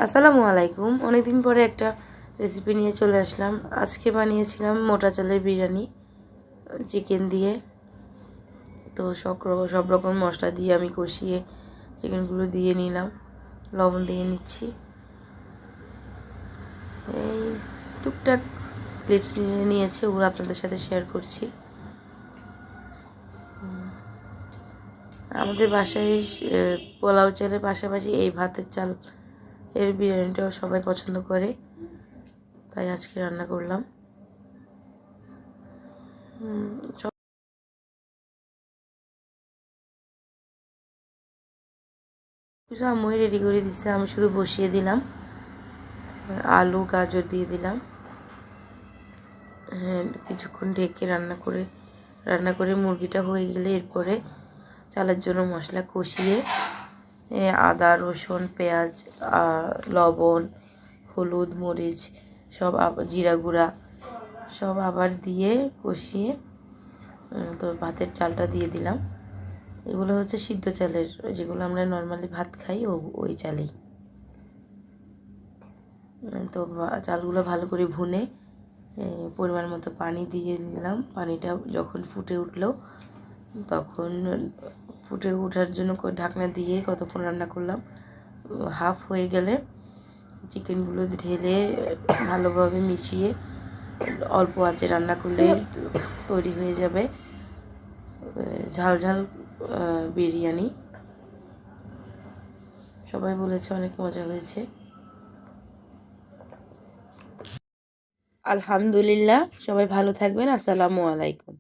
আসসালামু আলাইকুম। অনেকদিন পরে একটা রেসিপি নিয়ে চলে আসলাম। আজকে বানিয়েছিলাম মোটা চালের বিরিয়ানি চিকেন দিয়ে। তো সব রকম মশলা দিয়ে আমি কষিয়ে চিকেনগুলো দিয়ে নিলাম, লবণ দিয়ে নিচ্ছি। এই টুকটাক ক্লিপস নিয়েছি, ওগুলো আপনাদের সাথে শেয়ার করছি। আমাদের বাসায় পোলাও চালের পাশাপাশি এই ভাতের চাল এর বিরিয়ানিটাও সবাই পছন্দ করে, তাই আজকে রান্না করলাম। কিছু আম্মুই রেডি করে দিচ্ছে, আমি শুধু বসিয়ে দিলাম। আলু গাজর দিয়ে দিলাম। হ্যাঁ, কিছুক্ষণ ঢেকে রান্না করে মুরগিটা হয়ে গেলে এরপরে চালের জন্য মশলা কষিয়ে আদা রসুন পেঁয়াজ লবণ হলুদ মরিচ সব জিরা গুঁড়া সব আবার দিয়ে কষিয়ে তো ভাতের চালটা দিয়ে দিলাম। এগুলো হচ্ছে সিদ্ধ চালের, যেগুলো আমরা নর্মালি ভাত খাই ওই চালেই। তো চালগুলো ভালো করে ভুনে পরিমাণ মতো পানি দিয়ে দিলাম। পানিটা যখন ফুটে উঠলো তখন ফুটে ওঠার জন্য ঢাকনা দিয়ে কতক্ষণ রান্না করলাম। হাফ হয়ে গেলে চিকেনগুলো ঢেলে ভালোভাবে মিশিয়ে অল্প আঁচে রান্না করলে তৈরি হয়ে যাবে ঝাল ঝাল বিরিয়ানি। সবাই বলেছে অনেক মজা হয়েছে। আলহামদুলিল্লাহ, সবাই ভালো থাকবেন। আসসালামু আলাইকুম।